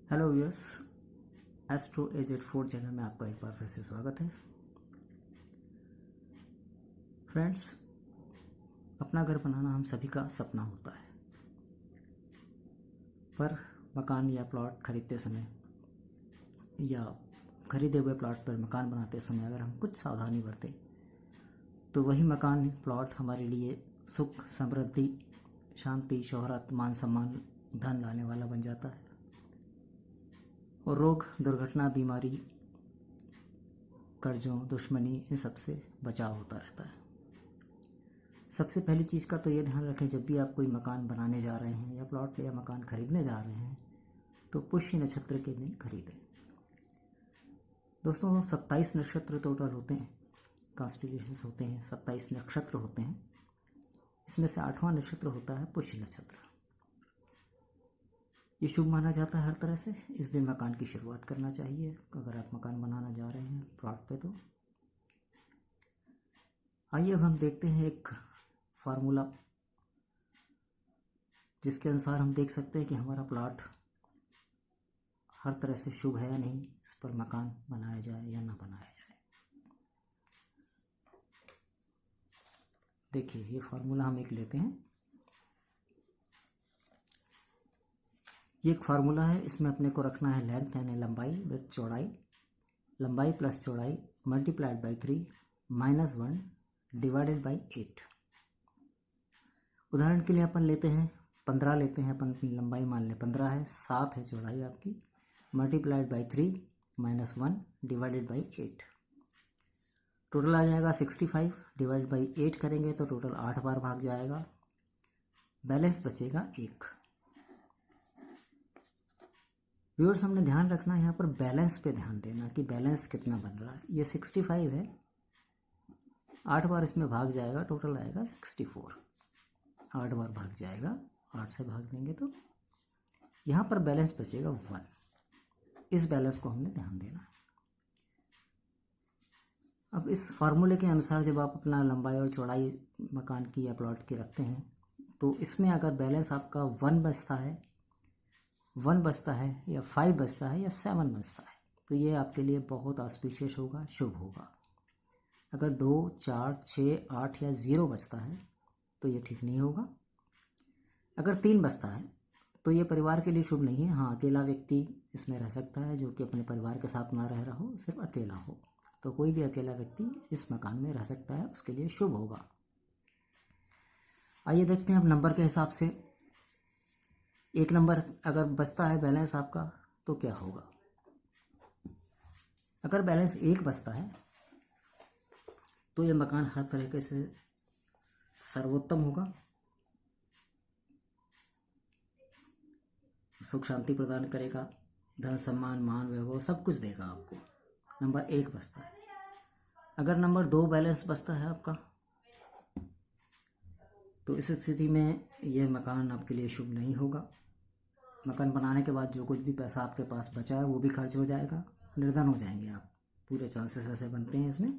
Hello viewers, astro AZ4 channel में आपका एक बार फिर से स्वागत है। फ्रेंड्स, अपना घर बनाना हम सभी का सपना होता है, पर मकान या प्लॉट खरीदते समय या खरीदे हुए प्लॉट पर मकान बनाते समय अगर हम कुछ सावधानी बरतें तो वही मकान प्लॉट हमारे लिए सुख, समृद्धि, शांति, शोहरत, मान सम्मान, धन लाने वाला बन जाता है और रोग, दुर्घटना, बीमारी, कर्जों, दुश्मनी, इन सब से बचाव होता रहता है। सबसे पहली चीज़ का तो ये ध्यान रखें, जब भी आप कोई मकान बनाने जा रहे हैं या प्लॉट या मकान खरीदने जा रहे हैं तो पुष्य नक्षत्र के दिन खरीदें। दोस्तों, 27 नक्षत्र टोटल होते हैं, कॉन्स्टिट्यूशंस होते हैं, 27 नक्षत्र होते हैं। इसमें से 8वां नक्षत्र होता है पुष्य नक्षत्र। ये शुभ माना जाता है हर तरह से। इस दिन मकान की शुरुआत करना चाहिए अगर आप मकान बनाना जा रहे हैं प्लॉट पे। तो आइए अब हम देखते हैं एक फार्मूला जिसके अनुसार हम देख सकते हैं कि हमारा प्लॉट हर तरह से शुभ है या नहीं, इस पर मकान बनाया जाए या ना बनाया जाए। देखिए, ये फार्मूला हम एक लेते हैं। ये एक फार्मूला है, इसमें अपने को रखना है लेंथ यानी लंबाई विद चौड़ाई, लंबाई प्लस चौड़ाई मल्टीप्लाइड बाई 3 -1 डिवाइडेड बाई 8। उदाहरण के लिए अपन लेते हैं 15 लेते हैं, अपन अपनी लंबाई मान लें 15 है, 7 है चौड़ाई आपकी, multiplied by 3 -1 divided by 8। Total आ जाएगा 65। डिवाइड बाई 8 करेंगे तो टोटल 8 बार भाग जाएगा, बैलेंस बचेगा 1। व्यूअर्स, हमने ध्यान रखना है यहाँ पर बैलेंस पे ध्यान देना कि बैलेंस कितना बन रहा है। ये 65 है, 8 बार इसमें भाग जाएगा, टोटल आएगा 64। 8 बार भाग जाएगा, 8 से भाग देंगे तो यहाँ पर बैलेंस बचेगा 1। इस बैलेंस को हमने ध्यान देना है। अब इस फार्मूले के अनुसार जब आप अपना लंबाई और चौड़ाई मकान की या प्लॉट की रखते हैं तो इसमें अगर बैलेंस आपका 1 बचता है, 1 बचता है या 5 बचता है या 7 बचता है तो ये आपके लिए बहुत ऑस्पिशियस होगा, शुभ होगा। अगर 2, 4, 6, 8 या 0 बचता है तो ये ठीक नहीं होगा। अगर 3 बचता है तो ये परिवार के लिए शुभ नहीं है। हाँ, अकेला व्यक्ति इसमें रह सकता है जो कि अपने परिवार के साथ ना रह रहा हो, सिर्फ अकेला हो, तो कोई भी अकेला व्यक्ति इस मकान में रह सकता है, उसके लिए शुभ होगा। आइए देखते हैं अब नंबर के हिसाब से। 1 नंबर अगर बचता है बैलेंस आपका तो क्या होगा। अगर बैलेंस 1 बचता है तो ये मकान हर तरीके से सर्वोत्तम होगा, सुख शांति प्रदान करेगा, धन सम्मान मान वैभव सब कुछ देगा आपको। नंबर 1 बचता है। अगर नंबर 2 बैलेंस बचता है आपका तो इस स्थिति में यह मकान आपके लिए शुभ नहीं होगा। मकान बनाने के बाद जो कुछ भी पैसा आपके पास बचा है वो भी खर्च हो जाएगा, निर्धन हो जाएंगे आप, पूरे चांसेस ऐसे बनते हैं इसमें।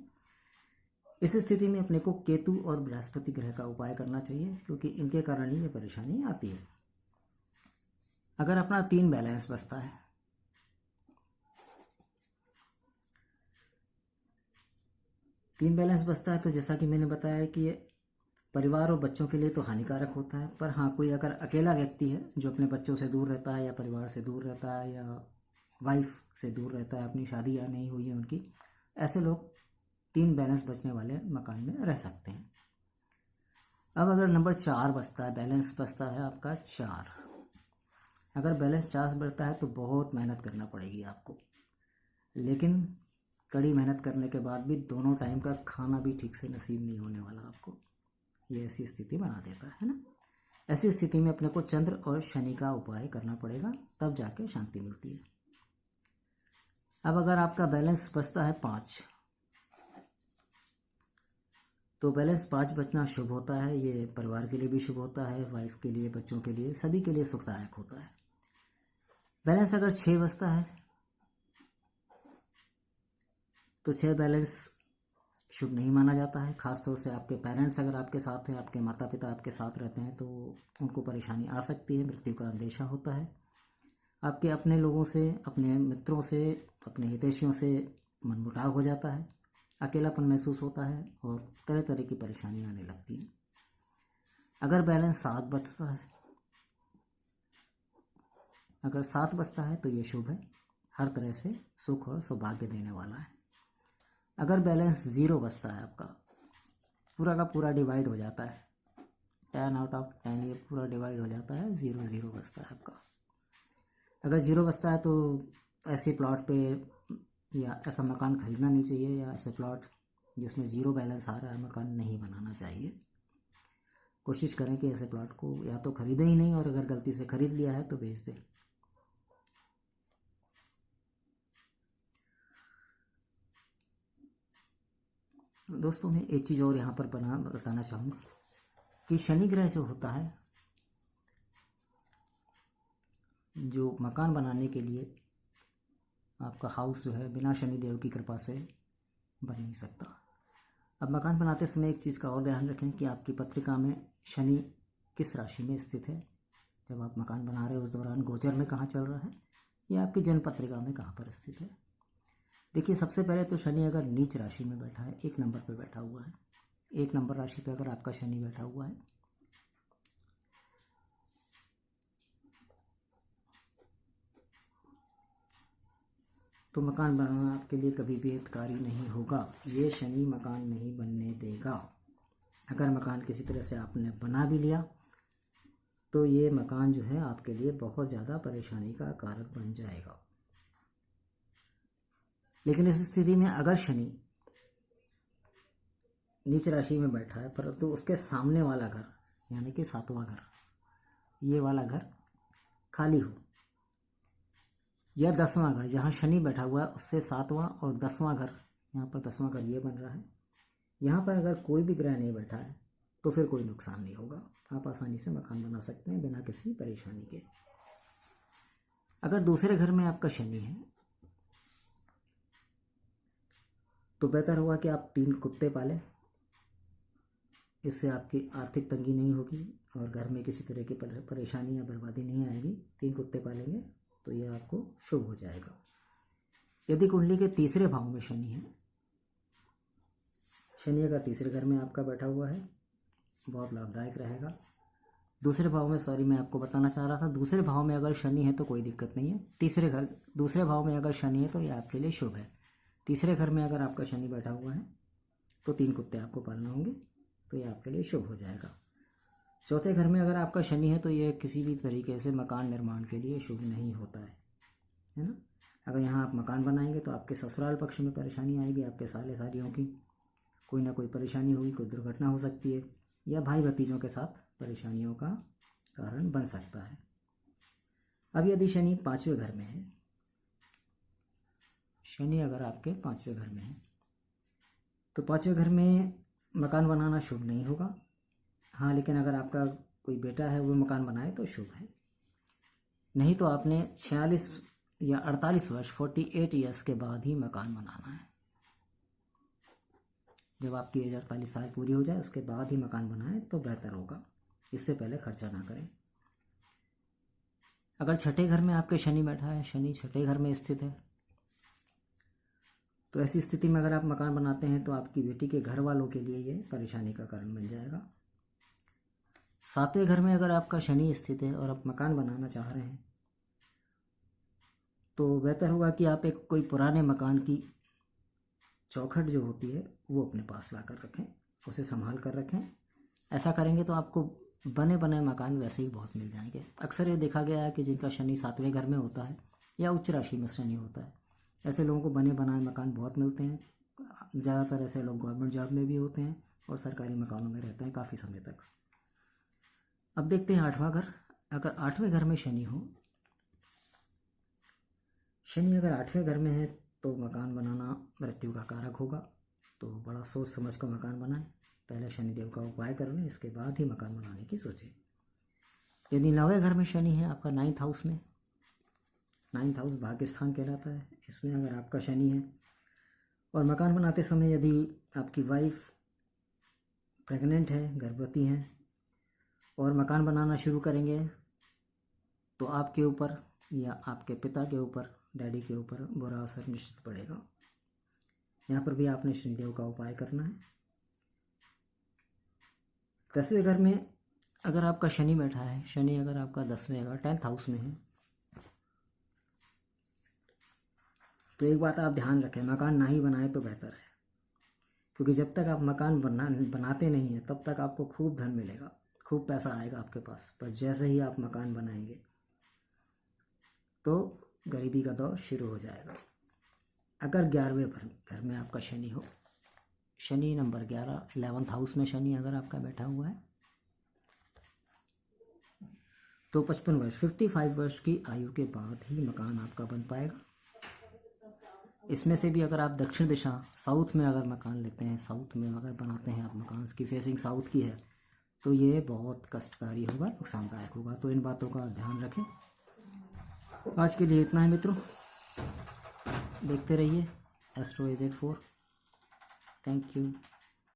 इस स्थिति में अपने को केतु और बृहस्पति ग्रह का उपाय करना चाहिए क्योंकि इनके कारण ही ये परेशानी आती है। अगर अपना 3 बैलेंस बचता है, तो जैसा कि मैंने बताया कि ये परिवार और बच्चों के लिए तो हानिकारक होता है, पर हाँ, कोई अगर अकेला व्यक्ति है जो अपने बच्चों से दूर रहता है या परिवार से दूर रहता है या वाइफ से दूर रहता है, अपनी शादी या नहीं हुई है उनकी, ऐसे लोग 3 बैलेंस बचने वाले मकान में रह सकते हैं। अब अगर नंबर 4 बचता है, बैलेंस बचता है आपका 4। अगर बैलेंस 4 बचता है तो बहुत मेहनत करना पड़ेगी आपको, लेकिन कड़ी मेहनत करने के बाद भी दोनों टाइम का खाना भी ठीक से नसीब नहीं होने वाला आपको। ये ऐसी स्थिति बना देता है ना। ऐसी स्थिति में अपने को चंद्र और शनि का उपाय करना पड़ेगा, तब जाके शांति मिलती है। अब अगर आपका बैलेंस बचता है 5 तो बैलेंस 5 बचना शुभ होता है। ये परिवार के लिए भी शुभ होता है, वाइफ के लिए, बच्चों के लिए, सभी के लिए सुखदायक होता है। बैलेंस अगर 6 बचता है तो 6 बैलेंस शुभ नहीं माना जाता है। खासतौर से आपके पेरेंट्स अगर आपके साथ हैं, आपके माता पिता आपके साथ रहते हैं तो उनको परेशानी आ सकती है, मृत्यु का अंदेशा होता है। आपके अपने लोगों से, अपने मित्रों से, अपने हितैषियों से मनमुटाव हो जाता है, अकेलापन महसूस होता है और तरह तरह की परेशानियां आने लगती हैं। अगर बैलेंस 7 बचता है, अगर 7 बचता है तो ये शुभ है, हर तरह से सुख और सौभाग्य देने वाला है। अगर बैलेंस 0 बचता है, आपका पूरा का पूरा डिवाइड हो जाता है, 10 आउट ऑफ 10 ये पूरा डिवाइड हो जाता है, 0 0 बचता है आपका। अगर 0 बचता है तो ऐसे प्लॉट पे या ऐसा मकान खरीदना नहीं चाहिए, या ऐसे प्लॉट जिसमें 0 बैलेंस आ रहा है मकान नहीं बनाना चाहिए। कोशिश करें कि ऐसे प्लॉट को या तो खरीदें ही नहीं, और अगर गलती से खरीद लिया है तो बेच दें। दोस्तों, मैं एक चीज़ और यहाँ पर बताना चाहूँगा कि शनि ग्रह जो होता है, जो मकान बनाने के लिए आपका हाउस जो है बिना शनि देव की कृपा से बन नहीं सकता। अब मकान बनाते समय एक चीज़ का और ध्यान रखें कि आपकी पत्रिका में शनि किस राशि में स्थित है। जब आप मकान बना रहे हो उस दौरान गोचर में कहाँ चल रहा है, या आपकी जन्म पत्रिका में कहाँ पर स्थित है। देखिए, सबसे पहले तो शनि अगर नीच राशि में बैठा है, 1 नंबर पे बैठा हुआ है, 1 नंबर राशि पे अगर आपका शनि बैठा हुआ है, तो मकान बनाना आपके लिए कभी भी हितकारी नहीं होगा। ये शनि मकान नहीं बनने देगा। अगर मकान किसी तरह से आपने बना भी लिया तो ये मकान जो है आपके लिए बहुत ज़्यादा परेशानी का कारक बन जाएगा। लेकिन इस स्थिति में अगर शनि नीच राशि में बैठा है, परंतु उसके सामने वाला घर यानी कि 7वां घर, ये वाला घर खाली हो, या 10वां घर जहाँ शनि बैठा हुआ है उससे 7वां और 10वां घर, यहाँ पर 10वां घर ये बन रहा है, यहाँ पर अगर कोई भी ग्रह नहीं बैठा है तो फिर कोई नुकसान नहीं होगा। आप आसानी से मकान बना सकते हैं बिना किसी परेशानी के। अगर दूसरे घर में आपका शनि है तो बेहतर होगा कि आप 3 कुत्ते पालें। इससे आपकी आर्थिक तंगी नहीं होगी और घर में किसी तरह की परेशानी या बर्बादी नहीं आएगी। 3 कुत्ते पालेंगे तो ये आपको शुभ हो जाएगा। यदि कुंडली के तीसरे भाव में शनि है, शनि अगर तीसरे घर में आपका बैठा हुआ है, बहुत लाभदायक रहेगा। दूसरे भाव में, सॉरी मैं आपको बताना चाह रहा था, दूसरे भाव में अगर शनि है तो कोई दिक्कत नहीं है। दूसरे भाव में अगर शनि है तो ये आपके लिए शुभ है। तीसरे घर में अगर आपका शनि बैठा हुआ है तो 3 कुत्ते आपको पालना होंगे, तो ये आपके लिए शुभ हो जाएगा। चौथे घर में अगर आपका शनि है तो ये किसी भी तरीके से मकान निर्माण के लिए शुभ नहीं होता है ना। अगर यहाँ आप मकान बनाएंगे तो आपके ससुराल पक्ष में परेशानी आएगी, आपके साले सालियों की कोई ना कोई परेशानी होगी, कोई दुर्घटना हो सकती है, या भाई भतीजों के साथ परेशानियों का कारण बन सकता है। अब यदि शनि 5वें घर में है, शनि अगर आपके 5वें घर में है तो 5वें घर में मकान बनाना शुभ नहीं होगा। हाँ, लेकिन अगर आपका कोई बेटा है वो मकान बनाए तो शुभ है। नहीं तो आपने 46 या 48 वर्ष 48 ईयर्स के बाद ही मकान बनाना है। जब आपकी एज 48 साल पूरी हो जाए उसके बाद ही मकान बनाएं तो बेहतर होगा, इससे पहले खर्चा ना करें। अगर छठे घर में आपके शनि बैठा है, शनि छठे घर में स्थित है, तो ऐसी स्थिति में अगर आप मकान बनाते हैं तो आपकी बेटी के घर वालों के लिए ये परेशानी का कारण बन जाएगा। 7वें घर में अगर आपका शनि स्थित है और आप मकान बनाना चाह रहे हैं तो बेहतर होगा कि आप एक कोई पुराने मकान की चौखट जो होती है वो अपने पास ला कर रखें, उसे संभाल कर रखें। ऐसा करेंगे तो आपको बने बनाए मकान वैसे ही बहुत मिल जाएंगे। अक्सर ये देखा गया है कि जिनका शनि 7वें घर में होता है या उच्च राशि में शनि होता है, ऐसे लोगों को बने बनाए मकान बहुत मिलते हैं। ज़्यादातर ऐसे लोग गवर्नमेंट जॉब में भी होते हैं और सरकारी मकानों में रहते हैं काफ़ी समय तक। अब देखते हैं 8वां घर। अगर 8वें घर में शनि हो, शनि अगर 8वें घर में है तो मकान बनाना मृत्यु का कारक होगा, तो बड़ा सोच समझ कर मकान बनाएं। पहले शनिदेव का उपाय कर लें, इसके बाद ही मकान बनाने की सोचें। यदि 9वें घर में शनि है आपका 9th हाउस में, 9th हाउस भाग्य स्थान कहलाता है, इसमें अगर आपका शनि है और मकान बनाते समय यदि आपकी वाइफ प्रेग्नेंट है, गर्भवती हैं और मकान बनाना शुरू करेंगे तो आपके ऊपर या आपके पिता के ऊपर, डैडी के ऊपर बुरा असर निश्चित पड़ेगा। यहाँ पर भी आपने शनिदेव का उपाय करना है। 10वें घर में अगर आपका शनि बैठा है, शनि अगर आपका 10वें घर 10th हाउस में है, तो एक बात आप ध्यान रखें, मकान ना ही बनाए तो बेहतर है। क्योंकि जब तक आप मकान बनाते नहीं हैं तब तक आपको खूब धन मिलेगा, खूब पैसा आएगा आपके पास। पर जैसे ही आप मकान बनाएंगे तो गरीबी का दौर शुरू हो जाएगा। अगर 11वें घर में आपका शनि हो, शनि नंबर 11 11th हाउस में शनि अगर आपका बैठा हुआ है, तो 55 वर्ष 55 वर्ष की आयु के बाद ही मकान आपका बन पाएगा। इसमें से भी अगर आप दक्षिण दिशा साउथ में अगर मकान लेते हैं, साउथ में अगर बनाते हैं आप, मकान की फेसिंग साउथ की है, तो ये बहुत कष्टकारी होगा, नुकसानदायक होगा। तो इन बातों का ध्यान रखें। आज के लिए इतना है मित्रों, देखते रहिए एस्ट्रो AZ4। Thank you.